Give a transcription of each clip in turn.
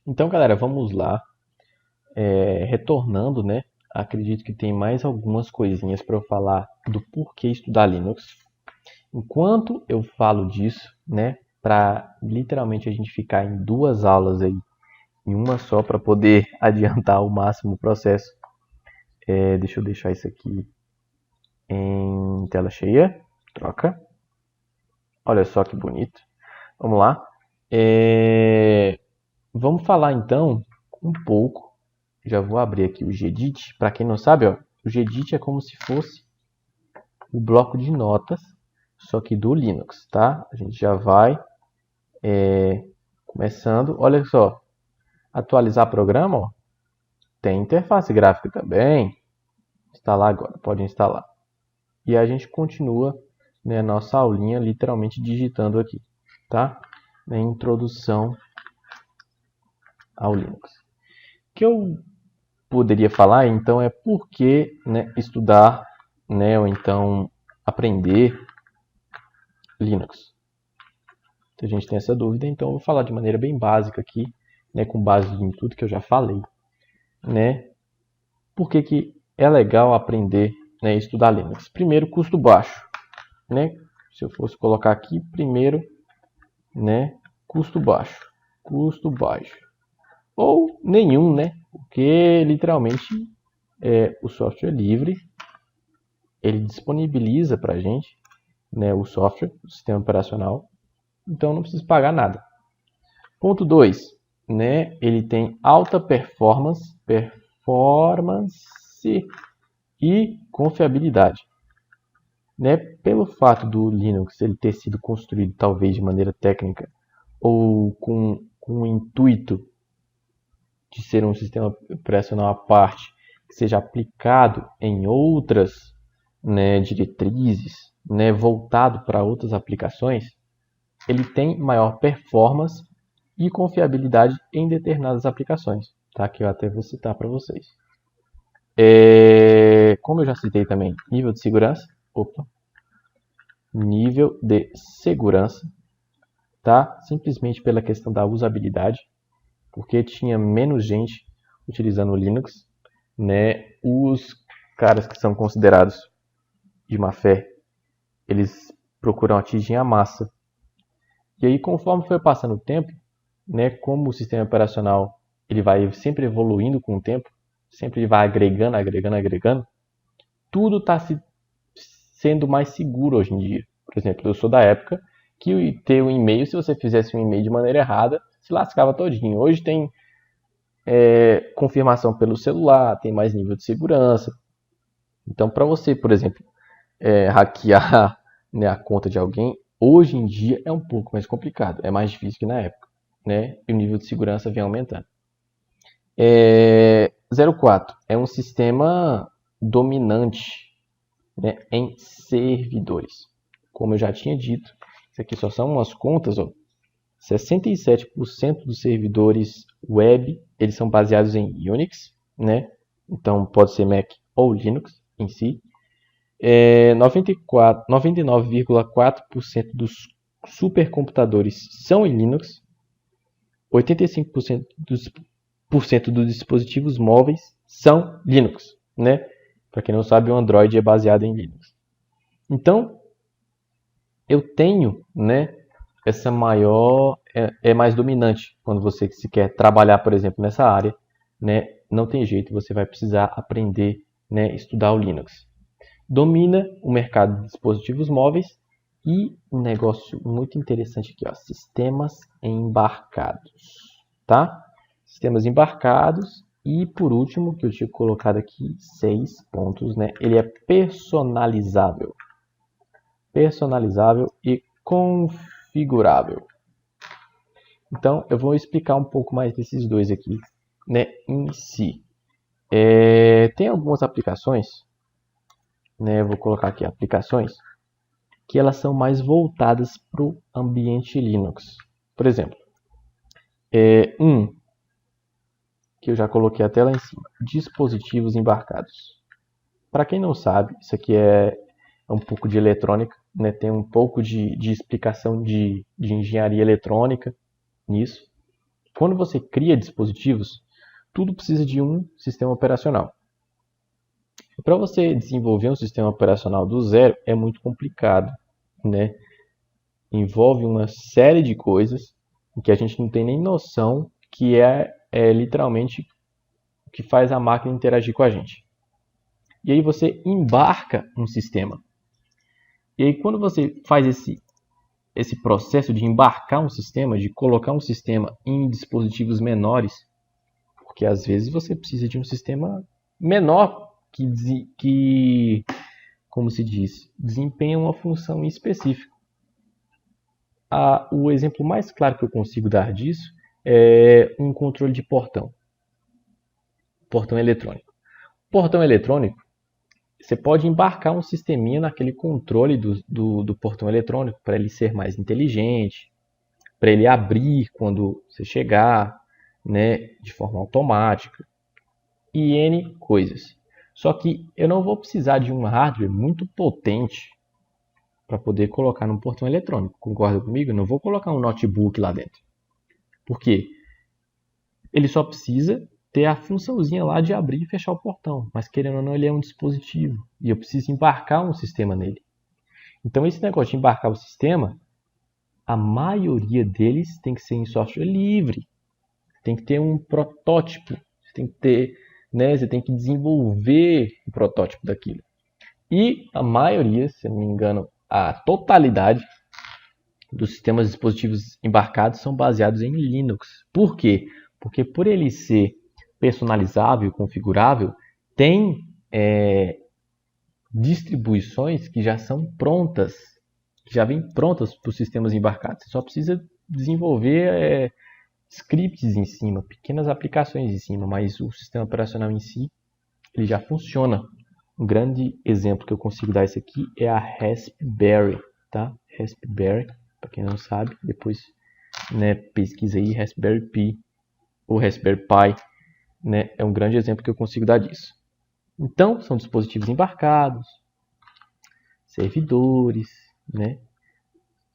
Então, galera, vamos lá. Retornando, né? Acredito que tem mais algumas coisinhas para eu falar do porquê estudar Linux. Enquanto eu falo disso, né? Para literalmente a gente ficar em duas aulas aí, em uma só, para poder adiantar ao máximo o processo. Deixa eu deixar isso aqui em tela cheia. Troca. Olha só que bonito. Vamos lá. Vamos falar então um pouco. Já vou abrir aqui o Gedit. Para quem não sabe, ó, o Gedit é como se fosse o bloco de notas, só que do Linux, tá? A gente já vai começando. Olha só, atualizar programa, ó, tem interface gráfica também. Instalar agora, pode instalar. E a gente continua, né, nossa aulinha literalmente digitando aqui, tá? Na introdução ao Linux. O que eu poderia falar então é por que, né, estudar, né, ou então aprender Linux. Se a gente tem essa dúvida, então eu vou falar de maneira bem básica aqui, né, com base em tudo que eu já falei, né? Por que que é legal aprender, né, estudar Linux? Primeiro, custo baixo, né? Se eu fosse colocar aqui, primeiro, né, custo baixo, ou nenhum, né? Porque literalmente o software livre ele disponibiliza para a gente, né, o software, o sistema operacional, então não precisa pagar nada. Ponto 2, né, ele tem alta performance e confiabilidade. Né, pelo fato do Linux ele ter sido construído talvez de maneira técnica ou com o intuito de ser um sistema operacional à parte, que seja aplicado em outras, né, diretrizes, né, voltado para outras aplicações, ele tem maior performance e confiabilidade em determinadas aplicações, tá? Que eu até vou citar para vocês. Como eu já citei também, nível de segurança, tá? Simplesmente pela questão da usabilidade, porque tinha menos gente utilizando o Linux, né? Os caras que são considerados de má fé, eles procuram atingir a massa. E aí, conforme foi passando o tempo, né, como o sistema operacional ele vai sempre evoluindo com o tempo, sempre vai agregando, tudo está sendo mais seguro hoje em dia. Por exemplo, eu sou da época que ter um e-mail, se você fizesse um e-mail de maneira errada, se lascava todinho. Hoje tem confirmação pelo celular, tem mais nível de segurança. Então, para você, por exemplo, hackear, né, a conta de alguém, hoje em dia é um pouco mais complicado, é mais difícil que na época, né? E o nível de segurança vem aumentando. 04 é um sistema dominante, né, em servidores. Como eu já tinha dito, isso aqui só são umas contas, ó. 67% dos servidores web eles são baseados em Unix, né? Então pode ser Mac ou Linux em si. 99,4% dos supercomputadores são em Linux. 85% dos dispositivos móveis são Linux, né? Para quem não sabe, o Android é baseado em Linux. Então, eu tenho, né, essa maior é mais dominante quando você se quer trabalhar, por exemplo, nessa área, né? Não tem jeito, você vai precisar aprender, né, estudar o Linux. Domina o mercado de dispositivos móveis e um negócio muito interessante aqui, ó, sistemas embarcados, tá? Sistemas embarcados e por último, que eu tinha colocado aqui 6 pontos, né? Ele é personalizável e configurável. Então, eu vou explicar um pouco mais desses dois aqui, né, em si. Tem algumas aplicações, né, eu vou colocar aqui aplicações, que elas são mais voltadas para o ambiente Linux. Por exemplo, que eu já coloquei até lá em cima, dispositivos embarcados. Para quem não sabe, isso aqui é um pouco de eletrônica, né, tem um pouco de explicação de engenharia eletrônica nisso. quando você cria dispositivos, tudo precisa de um sistema operacional. Para você desenvolver um sistema operacional do zero é muito complicado, né? Envolve uma série de coisas que a gente não tem nem noção que é literalmente o que faz a máquina interagir com a gente. E aí você embarca um sistema. E aí quando você faz esse processo de embarcar um sistema, de colocar um sistema em dispositivos menores, porque às vezes você precisa de um sistema menor que como se diz, desempenha uma função específica. O exemplo mais claro que eu consigo dar disso é um controle de portão eletrônico. Portão eletrônico, você pode embarcar um sisteminha naquele controle do portão eletrônico para ele ser mais inteligente, para ele abrir quando você chegar, né, de forma automática e N coisas. Só que eu não vou precisar de um hardware muito potente para poder colocar num portão eletrônico. Concorda comigo? Eu não vou colocar um notebook lá dentro. Por quê? Ele só precisa ter a funçãozinha lá de abrir e fechar o portão. Mas querendo ou não, ele é um dispositivo. E eu preciso embarcar um sistema nele. Então esse negócio de embarcar o sistema, a maioria deles tem que ser em software livre. Tem que ter um protótipo. Você tem que ter, né, você tem que desenvolver o protótipo daquilo. E a maioria, se não me engano, a totalidade dos sistemas dispositivos embarcados são baseados em Linux. Por quê? Porque por ele ser personalizável e configurável, tem distribuições que já são prontas, que já vêm prontas para os sistemas embarcados. Você só precisa desenvolver scripts em cima, pequenas aplicações em cima, mas o sistema operacional em si, ele já funciona. Um grande exemplo que eu consigo dar isso aqui é a Raspberry, tá? Raspberry, para quem não sabe, depois, né, pesquisa aí Raspberry Pi ou Raspberry Pi, né? É um grande exemplo que eu consigo dar disso. Então, são dispositivos embarcados, servidores, né?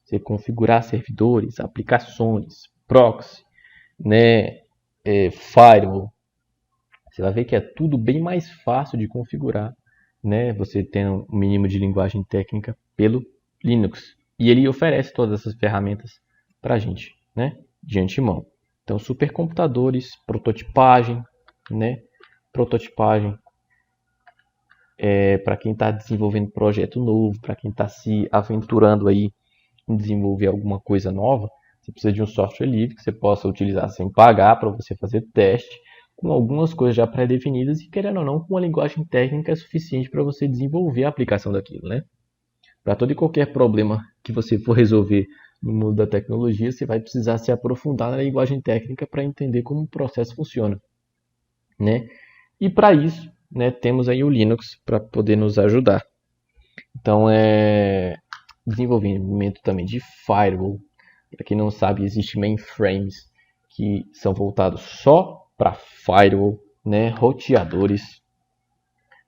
Você configurar servidores, aplicações, proxy, né? Firewall. Você vai ver que é tudo bem mais fácil de configurar, né? Você tem um mínimo de linguagem técnica pelo Linux. E ele oferece todas essas ferramentas para a gente, né? De antemão. Então, supercomputadores, prototipagem, né? Prototipagem para quem está desenvolvendo projeto novo, para quem está se aventurando aí em desenvolver alguma coisa nova, você precisa de um software livre que você possa utilizar sem pagar para você fazer teste, com algumas coisas já pré-definidas e, querendo ou não, com uma linguagem técnica suficiente para você desenvolver a aplicação daquilo, né? Para todo e qualquer problema que você for resolver no mundo da tecnologia, você vai precisar se aprofundar na linguagem técnica para entender como o processo funciona, né? E para isso, né, temos aí o Linux para poder nos ajudar. Então, desenvolvimento também de firewall. Para quem não sabe, existem mainframes que são voltados só para firewall, né, roteadores.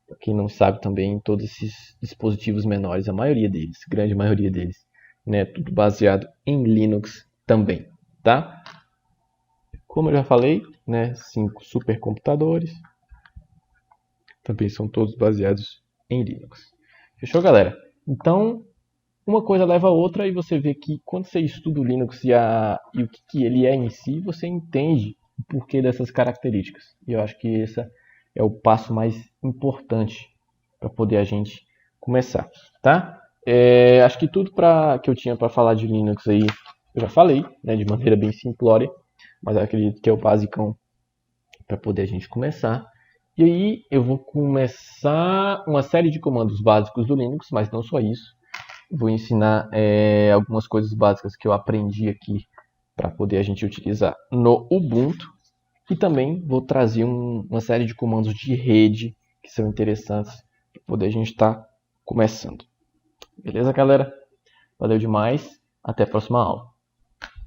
Para quem não sabe também, todos esses dispositivos menores, a maioria deles, grande maioria deles, né, tudo baseado em Linux também, tá? Como eu já falei, né, 5 supercomputadores, também são todos baseados em Linux. Fechou, galera? Então, uma coisa leva a outra e você vê que quando você estuda o Linux e o que ele é em si, você entende o porquê dessas características. E eu acho que esse é o passo mais importante para poder a gente começar, tá? Acho que tudo que eu tinha para falar de Linux aí, eu já falei, né, de maneira bem simplória, mas eu acredito que é o basicão para poder a gente começar. E aí eu vou começar uma série de comandos básicos do Linux, mas não só isso. Vou ensinar algumas coisas básicas que eu aprendi aqui para poder a gente utilizar no Ubuntu. E também vou trazer uma série de comandos de rede que são interessantes para poder a gente estar começando. Beleza, galera? Valeu demais. Até a próxima aula.